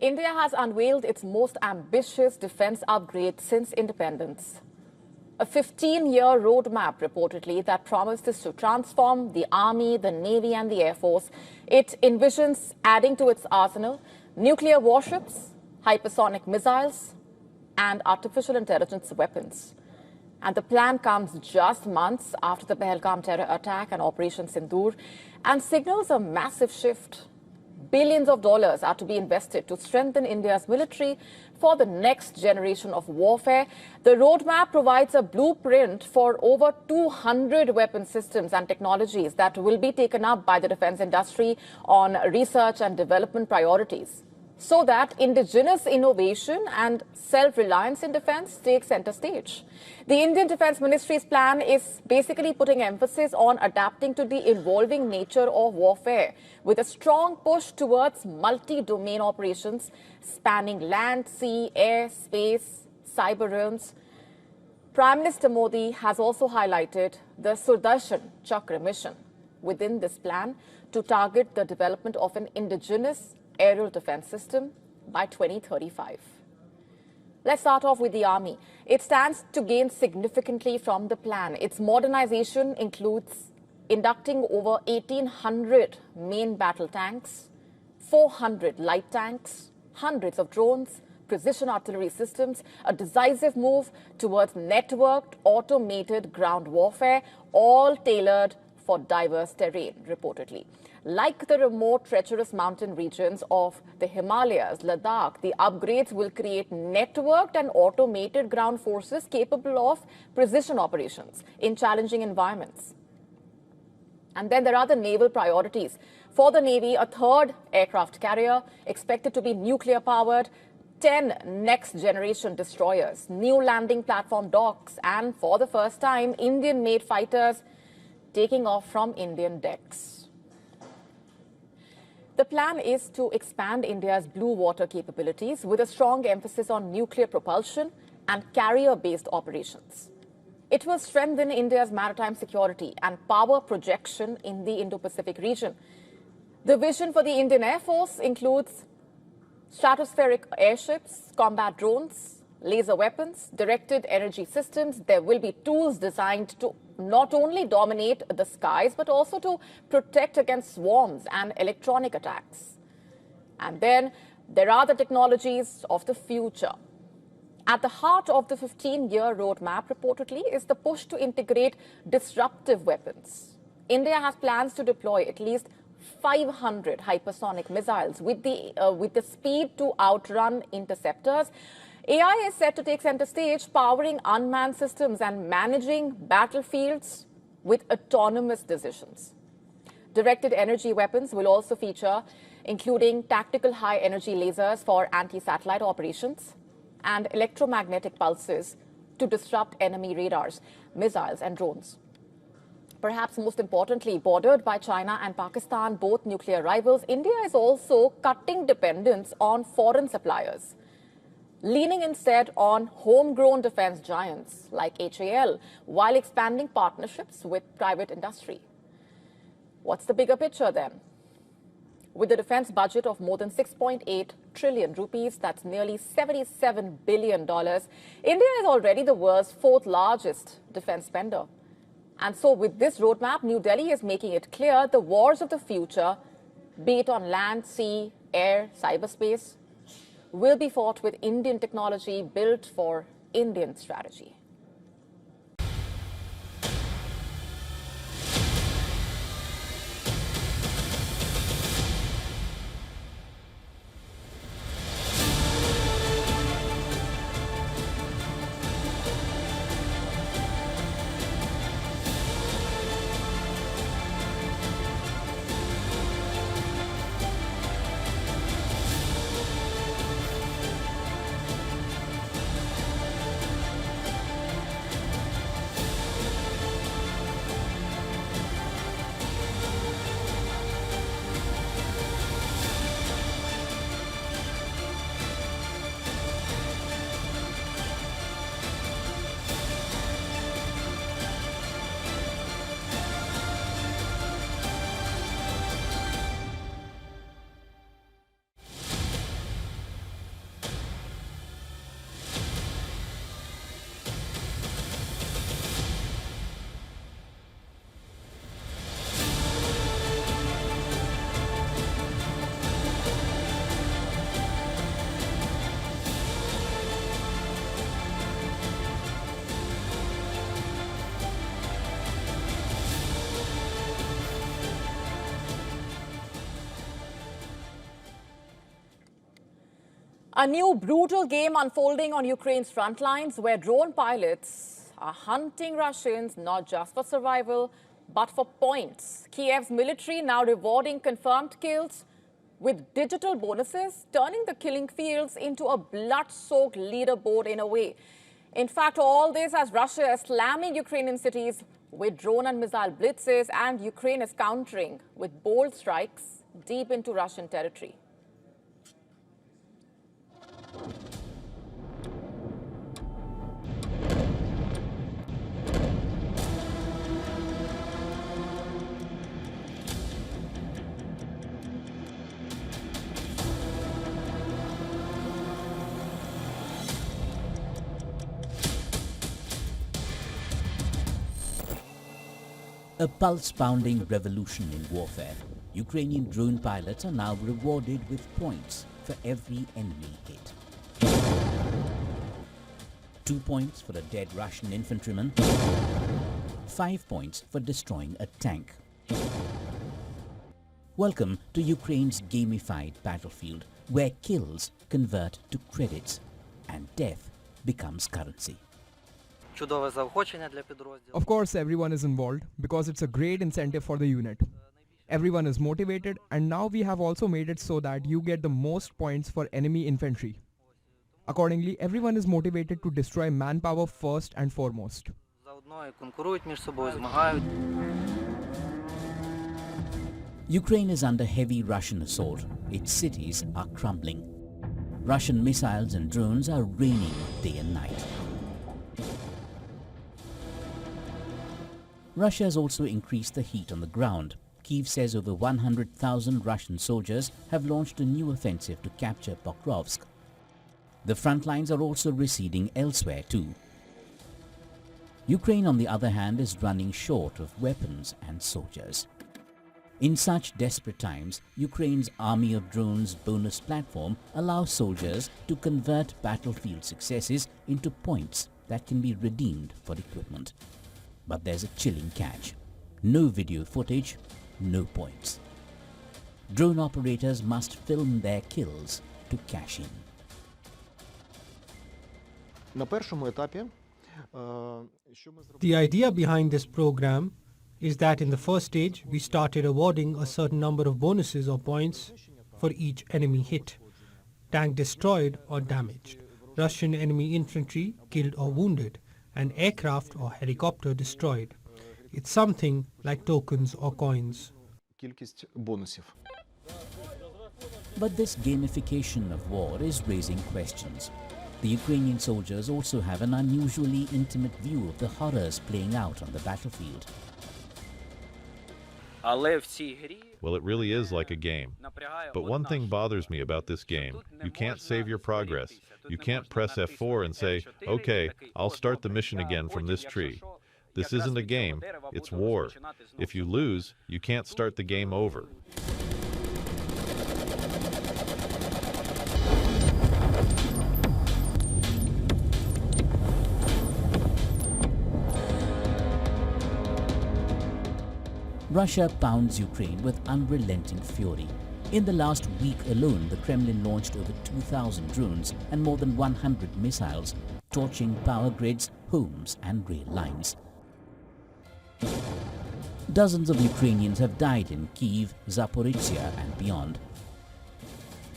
India has unveiled its most ambitious defense upgrade since independence. A 15-year roadmap, reportedly, that promises to transform the Army, the Navy and the Air Force. It envisions adding to its arsenal nuclear warships, hypersonic missiles and artificial intelligence weapons. And the plan comes just months after the Pahalgam terror attack and Operation Sindoor and signals a massive shift. Billions of dollars are to be invested to strengthen India's military for the next generation of warfare. The roadmap provides a blueprint for over 200 weapon systems and technologies that will be taken up by the defense industry on research and development priorities, so that indigenous innovation and self-reliance in defense take center stage. The Indian Defense Ministry's plan is basically putting emphasis on adapting to the evolving nature of warfare, with a strong push towards multi-domain operations spanning land, sea, air, space, cyber realms. Prime Minister Modi has also highlighted the Sudarshan Chakra mission within this plan to target the development of an indigenous aerial defense system by 2035. Let's start off with the Army. It stands to gain significantly from the plan. Its modernization includes inducting over 1,800 main battle tanks, 400 light tanks, hundreds of drones, precision artillery systems, a decisive move towards networked, automated ground warfare, all tailored for diverse terrain, reportedly. Like the remote, treacherous mountain regions of the Himalayas, Ladakh, the upgrades will create networked and automated ground forces capable of precision operations in challenging environments. And then there are the naval priorities. For the Navy, a third aircraft carrier expected to be nuclear-powered, 10 next-generation destroyers, new landing platform docks, and for the first time, Indian-made fighters taking off from Indian decks. The plan is to expand India's blue water capabilities with a strong emphasis on nuclear propulsion and carrier-based operations. It will strengthen India's maritime security and power projection in the Indo-Pacific region. The vision for the Indian Air Force includes stratospheric airships, combat drones, laser weapons, directed energy systems. There will be tools designed to not only dominate the skies, but also to protect against swarms and electronic attacks. And then there are the technologies of the future. At the heart of the 15-year roadmap, reportedly, is the push to integrate disruptive weapons. India has plans to deploy at least 500 hypersonic missiles with the speed to outrun interceptors. AI is set to take center stage, powering unmanned systems and managing battlefields with autonomous decisions. Directed energy weapons will also feature, including tactical high-energy lasers for anti-satellite operations and electromagnetic pulses to disrupt enemy radars, missiles and drones. Perhaps most importantly, bordered by China and Pakistan, both nuclear rivals, India is also cutting dependence on foreign suppliers, leaning instead on homegrown defense giants like HAL, while expanding partnerships with private industry. What's the bigger picture then? With a defense budget of more than 6.8 trillion rupees, that's nearly $77 billion, India is already the world's fourth largest defense spender. And so with this roadmap, New Delhi is making it clear the wars of the future, be it on land, sea, air, cyberspace, will be fought with Indian technology built for Indian strategy. A new brutal game unfolding on Ukraine's front lines where drone pilots are hunting Russians not just for survival but for points. Kiev's military now rewarding confirmed kills with digital bonuses, turning the killing fields into a blood-soaked leaderboard in a way. In fact, all this as Russia is slamming Ukrainian cities with drone and missile blitzes, and Ukraine is countering with bold strikes deep into Russian territory. A pulse-pounding revolution in warfare. Ukrainian drone pilots are now rewarded with points for every enemy hit. 2 points for a dead Russian infantryman, 5 points for destroying a tank. Welcome to Ukraine's gamified battlefield, where kills convert to credits and death becomes currency. Of course, everyone is involved because it's a great incentive for the unit. Everyone is motivated, and now we have also made it so that you get the most points for enemy infantry. Accordingly, everyone is motivated to destroy manpower first and foremost. Ukraine is under heavy Russian assault. Its cities are crumbling. Russian missiles and drones are raining day and night. Russia has also increased the heat on the ground. Kyiv says over 100,000 Russian soldiers have launched a new offensive to capture Pokrovsk. The front lines are also receding elsewhere too. Ukraine, on the other hand, is running short of weapons and soldiers. In such desperate times, Ukraine's Army of Drones bonus platform allows soldiers to convert battlefield successes into points that can be redeemed for equipment. But there's a chilling catch. No video footage, no points. Drone operators must film their kills to cash in. The idea behind this program is that in the first stage, we started awarding a certain number of bonuses or points for each enemy hit, tank destroyed or damaged, Russian enemy infantry killed or wounded, and aircraft or helicopter destroyed. It's something like tokens or coins. But this gamification of war is raising questions. The Ukrainian soldiers also have an unusually intimate view of the horrors playing out on the battlefield. Well, it really is like a game. But one thing bothers me about this game. You can't save your progress. You can't press F4 and say, okay, I'll start the mission again from this tree. This isn't a game, it's war. If you lose, you can't start the game over. Russia pounds Ukraine with unrelenting fury. In the last week alone, the Kremlin launched over 2,000 drones and more than 100 missiles, torching power grids, homes and rail lines. Dozens of Ukrainians have died in Kyiv, Zaporizhzhia and beyond.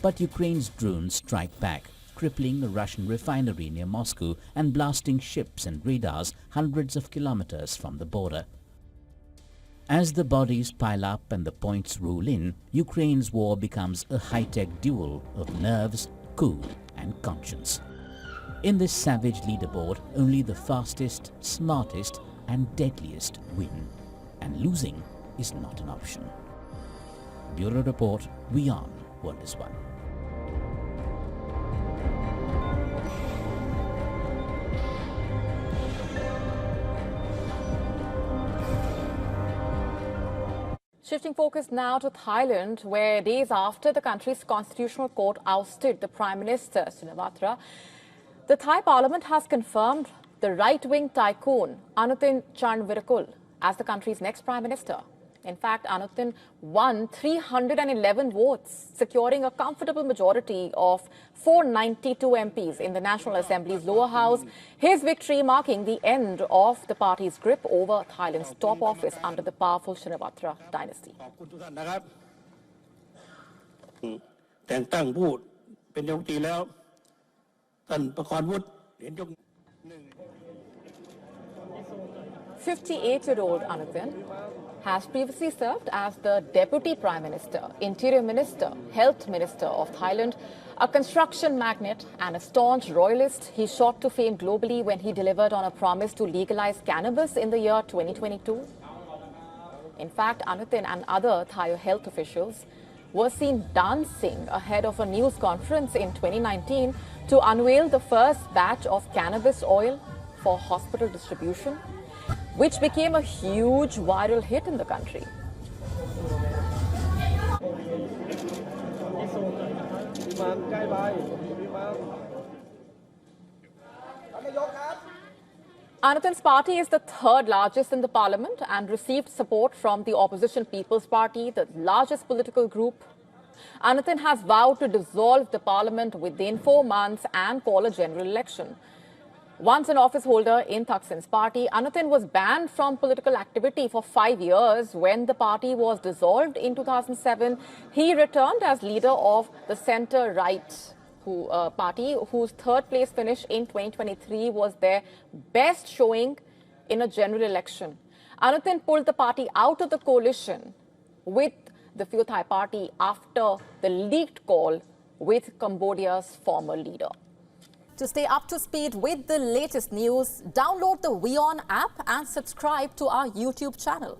But Ukraine's drones strike back, crippling a Russian refinery near Moscow and blasting ships and radars hundreds of kilometers from the border. As the bodies pile up and the points roll in, Ukraine's war becomes a high-tech duel of nerves, code and conscience. In this savage leaderboard, only the fastest, smartest and deadliest win. And losing is not an option. Bureau Report, WION World is One. Shifting focus now to Thailand, where days after the country's constitutional court ousted the Prime Minister, Shinawatra, the Thai Parliament has confirmed the right-wing tycoon Anutin Charnvirakul as the country's next Prime Minister. In fact, Anutin won 311 votes, securing a comfortable majority of 492 MPs in the National Assembly's lower house. His victory marking the end of the party's grip over Thailand's top office under the powerful Shinawatra dynasty. แต่งตั้งผู้เป็นนายกรัฐมนตรีแล้วท่านประกรณ์วุฒิเห็นยก 58-year-old Anutin has previously served as the Deputy Prime Minister, Interior Minister, Health Minister of Thailand, a construction magnate and a staunch royalist. He shot to fame globally when he delivered on a promise to legalize cannabis in the year 2022. In fact, Anutin and other Thai health officials were seen dancing ahead of a news conference in 2019 to unveil the first batch of cannabis oil for hospital distribution, which became a huge viral hit in the country. Anutin's party is the third largest in the parliament and received support from the opposition People's Party, the largest political group. Anutin has vowed to dissolve the parliament within 4 months and call a general election. Once an office holder in Thaksin's party, Anutin was banned from political activity for 5 years. When the party was dissolved in 2007, he returned as leader of the centre-right party, whose third place finish in 2023 was their best showing in a general election. Anutin pulled the party out of the coalition with the Pheu Thai party after the leaked call with Cambodia's former leader. To stay up to speed with the latest news, download the WION app and subscribe to our YouTube channel.